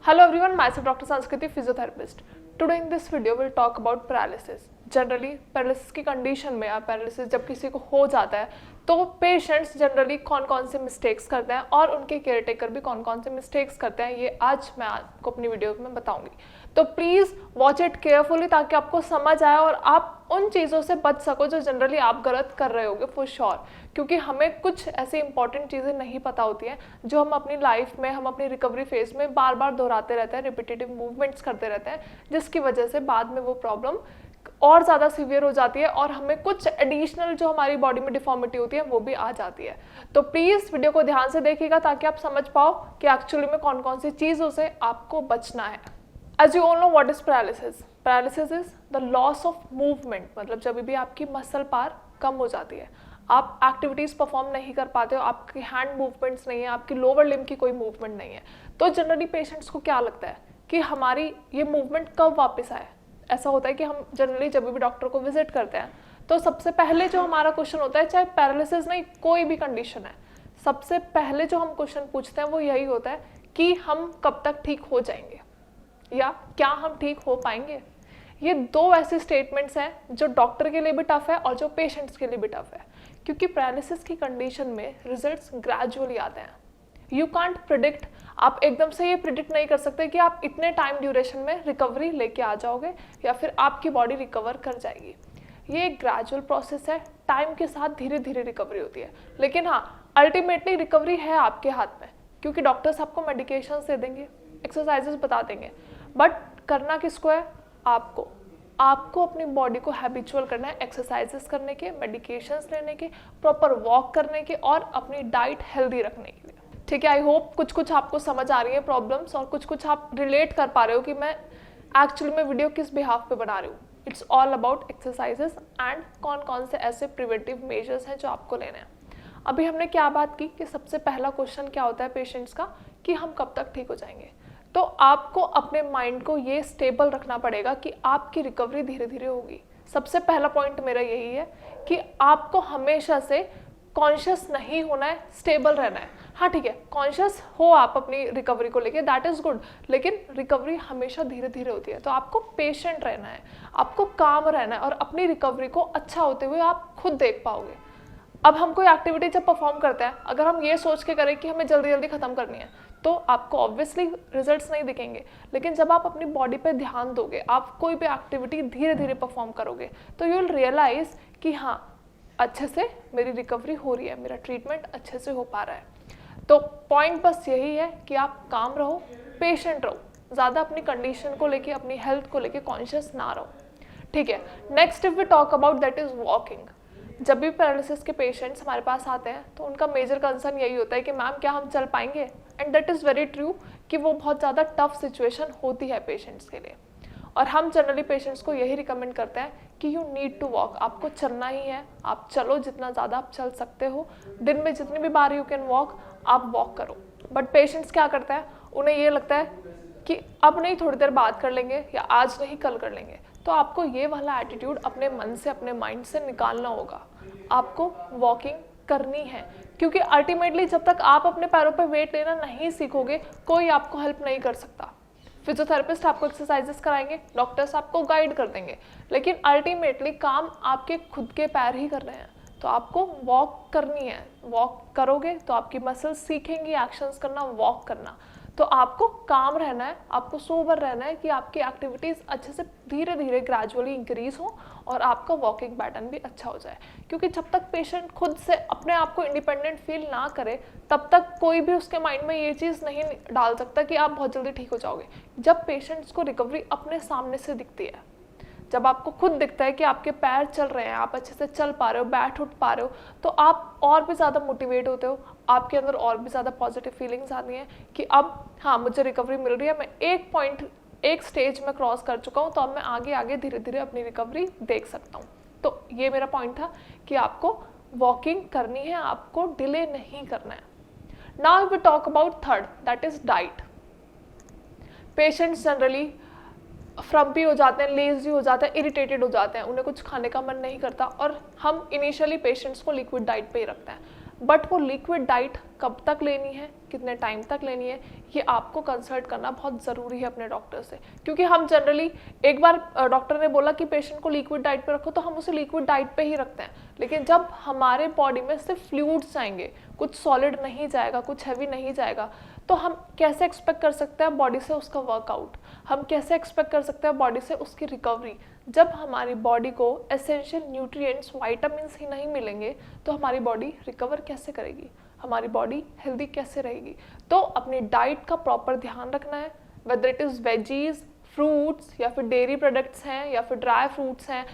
Hello everyone, myself Dr. Sanskriti, physiotherapist. Today in this video we'll talk about paralysis. Generally paralysis की condition में या paralysis जब किसी को हो जाता है तो पेशेंट्स जनरली कौन कौन से मिस्टेक्स करते हैं और उनके केयर टेकर भी कौन कौन से मिस्टेक्स करते हैं, ये आज मैं आपको अपनी वीडियो में बताऊंगी. तो प्लीज़ वॉच इट केयरफुली ताकि आपको समझ आए और आप उन चीज़ों से बच सको जो जनरली आप गलत कर रहे होगे फॉर श्योर. क्योंकि हमें कुछ ऐसी इंपॉर्टेंट चीज़ें नहीं पता होती हैं जो हम अपनी लाइफ में, हम अपनी रिकवरी फेज में बार बार दोहराते रहते हैं, रिपीटेटिव मूवमेंट्स करते रहते हैं, जिसकी वजह से बाद में वो प्रॉब्लम और ज़्यादा सीवियर हो जाती है और हमें कुछ एडिशनल जो हमारी बॉडी में डिफॉर्मिटी होती है वो भी आ जाती है. तो प्लीज़ वीडियो को ध्यान से देखिएगा ताकि आप समझ पाओ कि एक्चुअली में कौन कौन सी चीज़ों से आपको बचना है. As you all know what is paralysis. Paralysis is the loss of movement. मतलब जब भी आपकी मसल पावर कम हो जाती है, आप एक्टिविटीज़ परफॉर्म नहीं कर पाते हो, आपकी हैंड मूवमेंट्स नहीं है, आपकी लोअर लिम्ब की कोई मूवमेंट नहीं है, तो जनरली पेशेंट्स को क्या लगता है कि हमारी ये मूवमेंट कब वापस आए. ऐसा होता है कि हम जनरली जब भी डॉक्टर को विजिट करते हैं तो सबसे पहले जो हमारा क्वेश्चन होता है, चाहे पैरालिसिस नहीं कोई भी कंडीशन है, सबसे पहले जो हम क्वेश्चन पूछते हैं वो यही होता है कि हम कब तक ठीक हो जाएंगे या क्या हम ठीक हो पाएंगे. ये दो ऐसे स्टेटमेंट्स हैं जो डॉक्टर के लिए भी टफ है और जो पेशेंट्स के लिए भी टफ है, क्योंकि पैरालिसिस की कंडीशन में रिजल्ट्स ग्रेजुअली आते हैं. You can't predict. आप एकदम से ये प्रिडिक्ट नहीं कर सकते कि आप इतने टाइम ड्यूरेशन में रिकवरी लेके आ जाओगे या फिर आपकी बॉडी रिकवर कर जाएगी. ये एक ग्रेजुअल प्रोसेस है, टाइम के साथ धीरे धीरे रिकवरी होती है. लेकिन हाँ, अल्टीमेटली रिकवरी है आपके हाथ में, क्योंकि डॉक्टर्स आपको मेडिकेशंस दे देंगे, एक्सरसाइजेस बता देंगे, बट करना किसको है? आपको. आपको अपनी बॉडी को हैबिचुअल करना है एक्सरसाइजेस करने के, मेडिकेशंस लेने के, प्रॉपर वॉक करने के और अपनी डाइट हेल्दी रखने के लिए. ठीक है, आई होप कुछ कुछ आपको समझ आ रही है प्रॉब्लम्स और कुछ कुछ आप रिलेट कर पा रहे हो कि मैं एक्चुअली में वीडियो किस बिहाफ पे बना रही हूँ. It's all about exercises and कौन कौन से ऐसे प्रिवेंटिव मेजर्स हैं जो आपको लेने हैं. अभी हमने क्या बात की कि सबसे पहला क्वेश्चन क्या होता है पेशेंट्स का कि हम कब तक ठीक हो जाएंगे. तो आपको अपने माइंड को ये स्टेबल रखना पड़ेगा कि आपकी रिकवरी धीरे धीरे होगी. सबसे पहला पॉइंट मेरा यही है कि आपको हमेशा से कॉन्शियस नहीं होना है, स्टेबल रहना है. हाँ ठीक है, कॉन्शियस हो आप अपनी रिकवरी को लेके, दैट इज़ गुड, लेकिन रिकवरी हमेशा धीरे धीरे होती है. तो आपको पेशेंट रहना है, आपको काम रहना है और अपनी रिकवरी को अच्छा होते हुए आप खुद देख पाओगे. अब हम कोई एक्टिविटी जब परफॉर्म करते हैं, अगर हम ये सोच के करें कि हमें जल्दी जल्दी ख़त्म करनी है तो आपको ऑब्वियसली रिजल्ट्स नहीं दिखेंगे. लेकिन जब आप अपनी बॉडी पे ध्यान दोगे, आप कोई भी एक्टिविटी धीरे धीरे परफॉर्म करोगे, तो यू विल रियलाइज कि हाँ, अच्छे से मेरी रिकवरी हो रही है, मेरा ट्रीटमेंट अच्छे से हो पा रहा है. तो पॉइंट बस यही है कि आप काम रहो, पेशेंट रहो, ज़्यादा अपनी कंडीशन को लेके, अपनी हेल्थ को लेके कॉन्शियस ना रहो. ठीक है. Next if we talk about that is walking. जब भी पैरालिसिस के पेशेंट्स हमारे पास आते हैं तो उनका मेजर कंसर्न यही होता है कि मैम क्या हम चल पाएंगे. And that is very true कि वो बहुत ज़्यादा टफ सिचुएशन होती है पेशेंट्स के लिए. और हम जनरली पेशेंट्स को यही रिकमेंड करते हैं कि यू नीड टू वॉक. आपको चलना ही है, आप चलो, जितना ज़्यादा आप चल सकते हो, दिन में जितनी भी बार यू कैन वॉक, आप वॉक करो. बट पेशेंट्स क्या करते हैं, उन्हें ये लगता है कि अब नहीं, थोड़ी देर बाद कर लेंगे या आज नहीं कल कर लेंगे. तो आपको ये वाला एटीट्यूड अपने मन से, अपने माइंड से निकालना होगा. आपको वॉकिंग करनी है, क्योंकि अल्टीमेटली जब तक आप अपने पैरों पर वेट लेना नहीं सीखोगे, कोई आपको हेल्प नहीं कर सकता. फिजियोथेरेपिस्ट आपको एक्सरसाइजेस कराएंगे, डॉक्टर्स आपको गाइड कर देंगे, लेकिन अल्टीमेटली काम आपके खुद के पैर ही कर रहे हैं. तो आपको वॉक करनी है. वॉक करोगे तो आपकी मसल्स सीखेंगी एक्शंस करना, वॉक करना. तो आपको काम रहना है, आपको सोबर रहना है कि आपकी एक्टिविटीज़ अच्छे से धीरे धीरे ग्रेजुअली इंक्रीज हो और आपका वॉकिंग पैटर्न भी अच्छा हो जाए. क्योंकि जब तक पेशेंट खुद से अपने आप को इंडिपेंडेंट फील ना करे, तब तक कोई भी उसके माइंड में ये चीज़ नहीं डाल सकता कि आप बहुत जल्दी ठीक हो जाओगे. जब पेशेंट्स को रिकवरी अपने सामने से दिखती है, जब आपको खुद दिखता है कि आपके पैर चल रहे हैं, आप अच्छे से चल पा रहे हो, बैठ उठ पा रहे हो, तो आप और भी ज़्यादा मोटिवेट होते हो. आपके अंदर और भी ज़्यादा पॉजिटिव फीलिंग्स आती हैं कि अब हाँ, मुझे रिकवरी मिल रही है, मैं एक स्टेज में क्रॉस कर चुका हूँ, तो अब मैं आगे आगे धीरे धीरे अपनी रिकवरी देख सकता हूँ. तो ये मेरा पॉइंट था कि आपको वॉकिंग करनी है, आपको डिले नहीं करना है. Now we talk about third, that is diet. Patients generally फ्रम्पी हो जाते हैं, लेजी हो जाते हैं, इरिटेटेड हो जाते हैं, उन्हें कुछ खाने का मन नहीं करता और हम इनिशियली पेशेंट्स को लिक्विड डाइट पे ही रखते हैं. बट वो लिक्विड डाइट कब तक लेनी है, कितने टाइम तक लेनी है, ये आपको कंसल्ट करना बहुत ज़रूरी है अपने डॉक्टर से। क्योंकि हम जनरली एक बार डॉक्टर ने बोला कि पेशेंट को लिक्विड डाइट पे रखो तो हम उसे लिक्विड डाइट पे ही रखते हैं, लेकिन जब हमारे बॉडी में सिर्फ फ्लूइड्स जाएंगे, कुछ सॉलिड नहीं जाएगा, कुछ हैवी नहीं जाएगा, तो हम कैसे एक्सपेक्ट कर सकते हैं बॉडी से उसका वर्कआउट, हम कैसे एक्सपेक्ट कर सकते हैं बॉडी से उसकी रिकवरी। जब हमारी बॉडी को एसेंशियल न्यूट्रिएंट्स, विटामिन्स ही नहीं मिलेंगे तो हमारी बॉडी रिकवर कैसे करेगी, हमारी बॉडी हेल्दी कैसे रहेगी। तो अपनी डाइट का प्रॉपर ध्यान रखना है, whether it is veggies, fruits या फिर डेयरी प्रोडक्ट्स हैं या फिर ड्राई फ्रूट्स हैं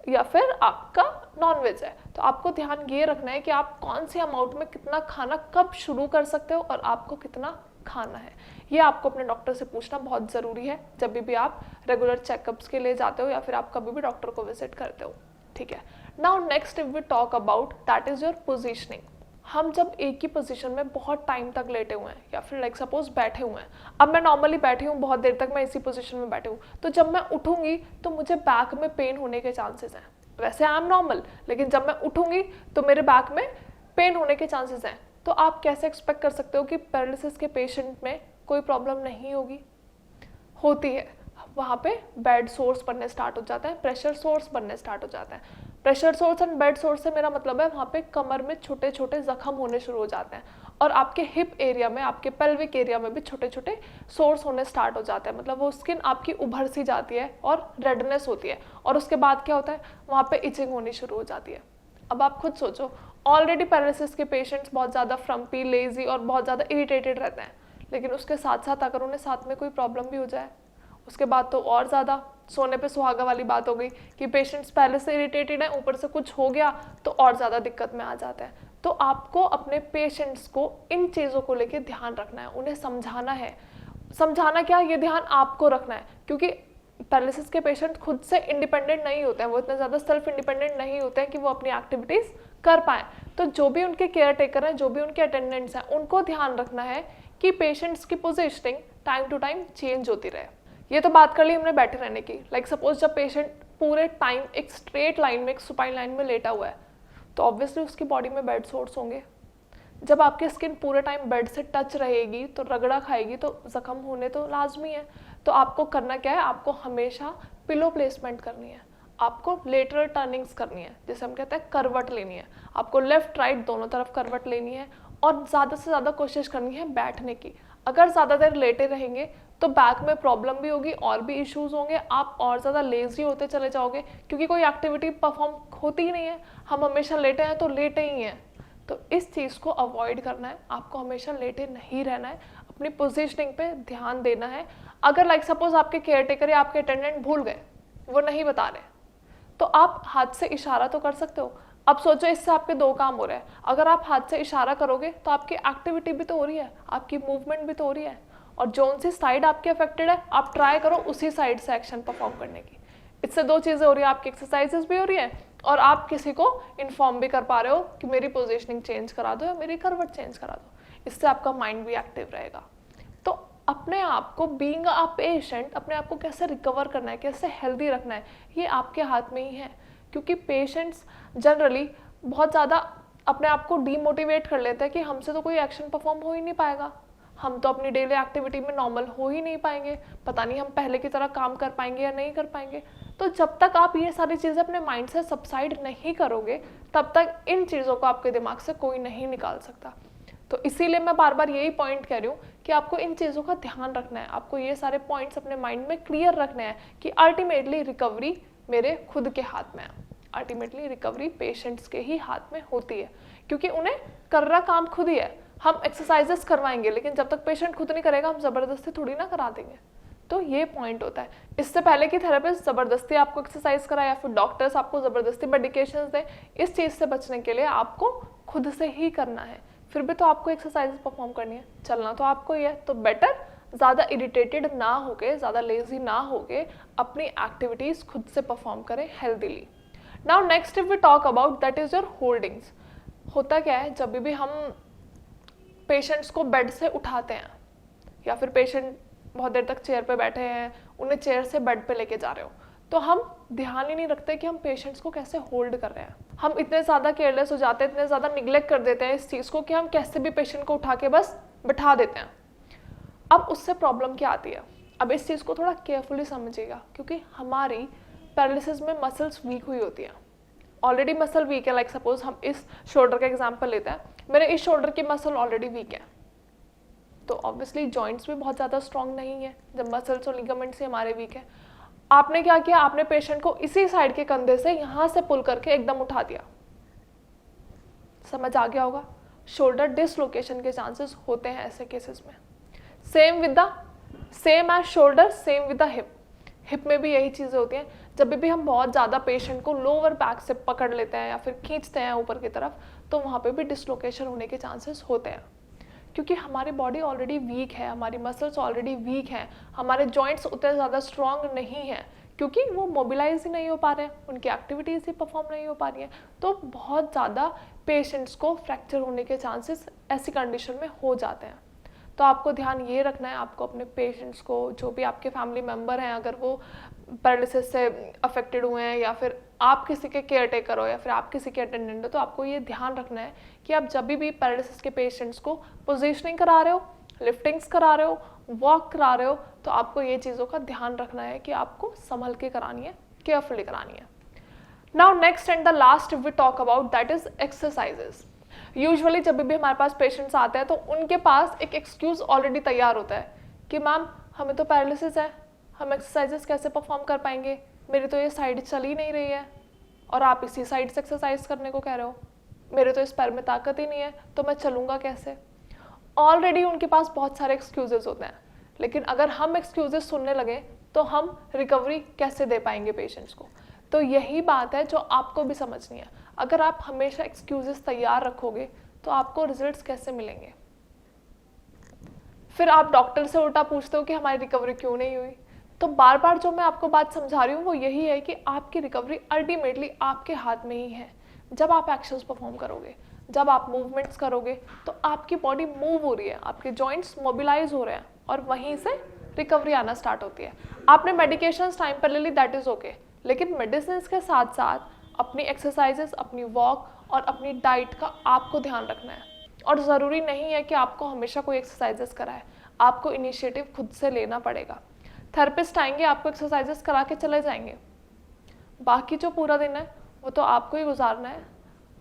या फिर आपका नॉन वेज है, तो आपको ध्यान ये रखना है कि आप कौन से अमाउंट में कितना खाना कब शुरू कर सकते हो और आपको कितना खाना है। ये आपको अपने डॉक्टर से पूछना बहुत ज़रूरी है जब भी आप रेगुलर चेकअप्स के लिए जाते हो या फिर आप कभी भी डॉक्टर को विजिट करते हो, ठीक है। Now next if we talk about that is your positioning. हम जब एक ही पोजीशन में बहुत टाइम तक लेटे हुए हैं या फिर लाइक सपोज बैठे हुए हैं, अब मैं नॉर्मली बैठी हूँ, बहुत देर तक मैं इसी पोजीशन में बैठी हूँ, तो जब मैं उठूंगी तो मुझे बैक में पेन होने के चांसेस हैं। वैसे आई एम नॉर्मल, लेकिन जब मैं उठूंगी तो मेरे बैक में पेन होने के चांसेस हैं। तो आप कैसे एक्सपेक्ट कर सकते हो कि पैरालिसिस के पेशेंट में कोई प्रॉब्लम नहीं होगी? होती है। वहाँ पे बेड सोर्स बनने स्टार्ट हो जाता है, प्रेशर सोर्स बनने स्टार्ट हो जाता है। Pressure source and bed source से मेरा मतलब है वहाँ पे कमर में छोटे छोटे जख्म होने शुरू हो जाते हैं और आपके हिप एरिया में, आपके पेल्विक एरिया में भी छोटे छोटे सोर्स होने स्टार्ट हो जाते हैं। मतलब वो स्किन आपकी उभर सी जाती है और रेडनेस होती है और उसके बाद क्या होता है, वहाँ पे इचिंग होनी शुरू हो जाती है। अब आप खुद सोचो, ऑलरेडी पैरालिसिस के पेशेंट्स बहुत ज़्यादा फ्रम्पी, लेजी और बहुत ज़्यादा इरिटेटेड रहते हैं, लेकिन उसके साथ साथ अगर उन्हें साथ में कोई प्रॉब्लम भी हो जाए उसके बाद तो और ज़्यादा सोने पे सुहागा वाली बात हो गई कि पेशेंट्स पहले से इरिटेटेड हैं, ऊपर से कुछ हो गया तो और ज़्यादा दिक्कत में आ जाता है। तो आपको अपने पेशेंट्स को इन चीज़ों को लेके ध्यान रखना है, उन्हें समझाना है। समझाना क्या, ये ध्यान आपको रखना है, क्योंकि पैरालिसिस के पेशेंट खुद से इंडिपेंडेंट नहीं होते हैं, वो इतने ज़्यादा सेल्फ इंडिपेंडेंट नहीं होते हैं कि वो अपनी एक्टिविटीज़ कर पाएँ। तो जो भी उनके केयर टेकर हैं, जो भी उनके अटेंडेंट्स हैं, उनको ध्यान रखना है कि पेशेंट्स की positioning time to time change होती रहे। ये तो बात कर ली हमने बैठे रहने की। लाइक सपोज जब पेशेंट पूरे टाइम एक स्ट्रेट लाइन में, एक सुपाइन लाइन में लेटा हुआ है, तो ऑब्वियसली उसकी बॉडी में बेड सोर्स होंगे। जब आपकी स्किन पूरे टाइम बेड से टच रहेगी तो रगड़ा खाएगी तो जख्म होने तो लाजमी है। तो आपको करना क्या है, आपको हमेशा पिलो प्लेसमेंट करनी है, आपको लेटरल टर्निंग्स करनी है, जैसे हम कहते हैं करवट लेनी है। आपको लेफ्ट राइट दोनों तरफ करवट लेनी है और ज़्यादा से ज़्यादा कोशिश करनी है बैठने की। अगर ज़्यादा देर लेटे रहेंगे तो बैक में प्रॉब्लम भी होगी और भी इश्यूज होंगे, आप और ज़्यादा लेजी होते चले जाओगे क्योंकि कोई एक्टिविटी परफॉर्म होती ही नहीं है। हम हमेशा लेटे हैं तो लेटे ही हैं। तो इस चीज़ को अवॉइड करना है, आपको हमेशा लेटे नहीं रहना है, अपनी पोजीशनिंग पे ध्यान देना है। अगर लाइक सपोज आपके केयर टेकर या आपके अटेंडेंट भूल गए, वो नहीं बता रहे, तो आप हाथ से इशारा तो कर सकते हो। अब सोचो, इससे आपके दो काम हो रहे हैं। अगर आप हाथ से इशारा करोगे तो आपकी एक्टिविटी भी तो हो रही है, आपकी मूवमेंट भी तो हो रही है, और जोन सी साइड आपकी अफेक्टेड है आप ट्राई करो उसी साइड से एक्शन परफॉर्म करने की। इससे दो चीज़ें हो रही है, आपकी एक्सरसाइजेस भी हो रही है और आप किसी को इन्फॉर्म भी कर पा रहे हो कि मेरी पोजीशनिंग चेंज करा दो या मेरी करवट चेंज करा दो। इससे आपका माइंड भी एक्टिव रहेगा। तो अपने आप को बीइंग अ पेशेंट, अपने आप को कैसे रिकवर करना है, कैसे हेल्दी रखना है, ये आपके हाथ में ही है। क्योंकि पेशेंट्स जनरली बहुत ज़्यादा अपने आप को डीमोटिवेट कर लेते हैं कि हमसे तो कोई एक्शन परफॉर्म हो ही नहीं पाएगा, हम तो अपनी डेली एक्टिविटी में नॉर्मल हो ही नहीं पाएंगे, पता नहीं हम पहले की तरह काम कर पाएंगे या नहीं कर पाएंगे। तो जब तक आप ये सारी चीज़ें अपने माइंड से सबसाइड नहीं करोगे तब तक इन चीज़ों को आपके दिमाग से कोई नहीं निकाल सकता। तो इसीलिए मैं बार बार यही पॉइंट कह रही हूँ कि आपको इन चीज़ों का ध्यान रखना है, आपको ये सारे पॉइंट्स अपने माइंड में क्लियर रखने हैं कि अल्टीमेटली रिकवरी मेरे खुद के हाथ में है, अल्टीमेटली रिकवरी पेशेंट्स के ही हाथ में होती है, क्योंकि उन्हें करना काम खुद ही है। हम एक्सरसाइजेस करवाएंगे लेकिन जब तक पेशेंट खुद नहीं करेगा हम ज़बरदस्ती थोड़ी ना करा देंगे। तो ये पॉइंट होता है। इससे पहले कि थेरेपिस्ट ज़बरदस्ती आपको एक्सरसाइज कराए या फिर डॉक्टर्स आपको ज़बरदस्ती मेडिकेशंस दें, इस चीज़ से बचने के लिए आपको खुद से ही करना है। फिर भी तो आपको एक्सरसाइज परफॉर्म करनी है, चलना तो आपको ही है। तो बेटर ज़्यादा इरिटेटेड ना होके, ज़्यादा लेजी ना होके अपनी एक्टिविटीज़ खुद से परफॉर्म करें healthily. Now next if we talk about that is your holdings. होता क्या है, जब भी हम पेशेंट्स को बेड से उठाते हैं या फिर पेशेंट बहुत देर तक चेयर पे बैठे हैं, उन्हें चेयर से बेड पे लेके जा रहे हो, तो हम ध्यान ही नहीं रखते कि हम पेशेंट्स को कैसे होल्ड कर रहे हैं। हम इतने ज़्यादा केयरलेस हो जाते हैं, इतने ज़्यादा निग्लेक्ट कर देते हैं इस चीज़ को कि हम कैसे भी पेशेंट को उठा के बस बिठा देते हैं। अब उससे प्रॉब्लम क्या आती है, अब इस चीज़ को थोड़ा केयरफुली समझिएगा, क्योंकि हमारी पैरालिसिस में मसल्स वीक हुई होती हैं। ऑलरेडी मसल वीक है, लाइक सपोज हम इस शोल्डर का एग्जांपल लेते हैं, मेरे इस शोल्डर की मसल ऑलरेडी वीक है, तो ऑब्वियसली जॉइंट्स भी बहुत ज़्यादा स्ट्रॉन्ग नहीं है जब मसल्स और लिगामेंट्स ही हमारे वीक है। आपने क्या किया, आपने पेशेंट को इसी साइड के कंधे से यहाँ से पुल करके एकदम उठा दिया। समझ आ गया होगा, शोल्डर डिसलोकेशन के चांसेस होते हैं ऐसे केसेस में। Same as shoulder, same with the hip. Hip में भी यही चीज़ें होती हैं। जब भी हम बहुत ज़्यादा पेशेंट को लोअर बैक से पकड़ लेते हैं या फिर खींचते हैं ऊपर की तरफ, तो वहाँ पे भी डिसलोकेशन होने के चांसेस होते हैं, क्योंकि हमारी बॉडी ऑलरेडी वीक है, हमारी मसल्स ऑलरेडी वीक हैं, हमारे जॉइंट्स उतने ज़्यादा स्ट्रॉन्ग नहीं हैं, क्योंकि वो मोबिलाइज ही नहीं हो पा रहे हैं, उनकी एक्टिविटीज़ ही परफॉर्म नहीं हो पा रही हैं। तो बहुत ज़्यादा पेशेंट्स को फ्रैक्चर होने के चांसेस ऐसी कंडीशन में हो जाते हैं। तो आपको ध्यान ये रखना है, आपको अपने पेशेंट्स को, जो भी आपके फैमिली मेम्बर हैं, अगर वो पैरालिसिस से अफेक्टेड हुए हैं या फिर आप किसी के केयर टेकर हो या फिर आप किसी के अटेंडेंट हो, तो आपको ये ध्यान रखना है कि आप जब भी पैरालिसिस के पेशेंट्स को पोजीशनिंग करा रहे हो, लिफ्टिंग्स करा रहे हो, वॉक करा रहे हो, तो आपको ये चीज़ों का ध्यान रखना है कि आपको संभल के करानी है, केयरफुली करानी है। Now next and the last we talk about, that is exercises. Usually जब भी हमारे पास पेशेंट्स आते हैं तो उनके पास एक एक्सक्यूज ऑलरेडी तैयार होता है कि मैम हमें तो पैरालिसिस है, हम एक्सरसाइजेस कैसे परफॉर्म कर पाएंगे, मेरी तो ये साइड चल ही नहीं रही है और आप इसी साइड से एक्सरसाइज करने को कह रहे हो, मेरे तो इस पैर में ताकत ही नहीं है, तो मैं चलूँगा कैसे। ऑलरेडी उनके पास बहुत सारे एक्सक्यूजेस होते हैं, लेकिन अगर हम एक्सक्यूजेस सुनने लगे तो हम रिकवरी कैसे दे पाएंगे पेशेंट्स को। तो यही बात है जो आपको भी समझनी है। अगर आप हमेशा एक्सक्यूजेस तैयार रखोगे तो आपको रिजल्ट्स कैसे मिलेंगे। फिर आप डॉक्टर से उल्टा पूछते हो कि हमारी रिकवरी क्यों नहीं हुई। तो बार बार जो मैं आपको बात समझा रही हूँ वो यही है कि आपकी रिकवरी अल्टीमेटली आपके हाथ में ही है। जब आप एक्शंस परफॉर्म करोगे, जब आप मूवमेंट्स करोगे, तो आपकी बॉडी मूव हो रही है, आपके जॉइंट्स मोबिलाइज हो रहे हैं और वहीं से रिकवरी आना स्टार्ट होती है। आपने मेडिकेशंस टाइम पर ले ली, दैट इज़ ओके, लेकिन मेडिसिन के साथ साथ अपनी एक्सरसाइजेस, अपनी वॉक और अपनी डाइट का आपको ध्यान रखना है। और ज़रूरी नहीं है कि आपको हमेशा कोई एक्सरसाइजेस कराए, आपको इनिशिएटिव खुद से लेना पड़ेगा। थेरेपिस्ट आएंगे, आपको एक्सरसाइजेस करा के चले जाएंगे, बाकी जो पूरा दिन है वो तो आपको ही गुजारना है,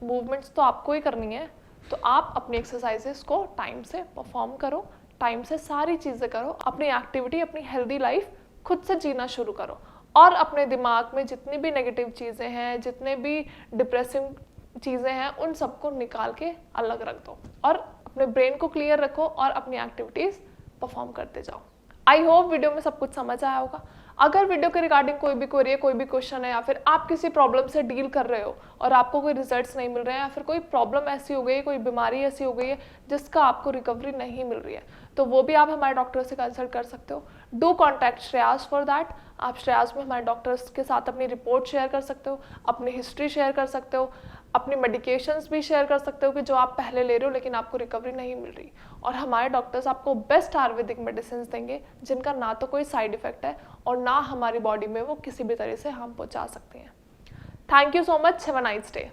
मूवमेंट्स तो आपको ही करनी है। तो आप अपनी एक्सरसाइजेस को टाइम से परफॉर्म करो, टाइम से सारी चीज़ें करो, अपनी एक्टिविटी, अपनी हेल्दी लाइफ खुद से जीना शुरू करो और अपने दिमाग में जितनी भी नेगेटिव चीज़ें हैं, जितने भी डिप्रेसिव चीज़ें हैं, उन सबको निकाल के अलग रख दो और अपने ब्रेन को क्लियर रखो और अपनी एक्टिविटीज़ परफॉर्म करते जाओ। आई होप वीडियो में सब कुछ समझ आया होगा। अगर वीडियो के रिगार्डिंग कोई भी क्वेरी है, कोई भी क्वेश्चन है, या फिर आप किसी प्रॉब्लम से डील कर रहे हो और आपको कोई रिजल्ट्स नहीं मिल रहे हैं, या फिर कोई प्रॉब्लम ऐसी हो गई है, कोई बीमारी ऐसी हो गई है जिसका आपको रिकवरी नहीं मिल रही है, तो वो भी आप हमारे डॉक्टर से कंसल्ट कर सकते हो। Do contact Shreyas for that. आप श्रेयास में हमारे डॉक्टर्स के साथ अपनी रिपोर्ट शेयर कर सकते हो, अपनी हिस्ट्री शेयर कर सकते हो, अपनी मेडिकेशंस भी शेयर कर सकते हो कि जो आप पहले ले रहे हो लेकिन आपको रिकवरी नहीं मिल रही, और हमारे डॉक्टर्स आपको बेस्ट आयुर्वेदिक मेडिसिन देंगे जिनका ना तो कोई साइड इफेक्ट है और ना हमारी बॉडी में वो किसी भी तरह से हार्म पहुंचा सकते हैं। Thank you so much, have a nice day.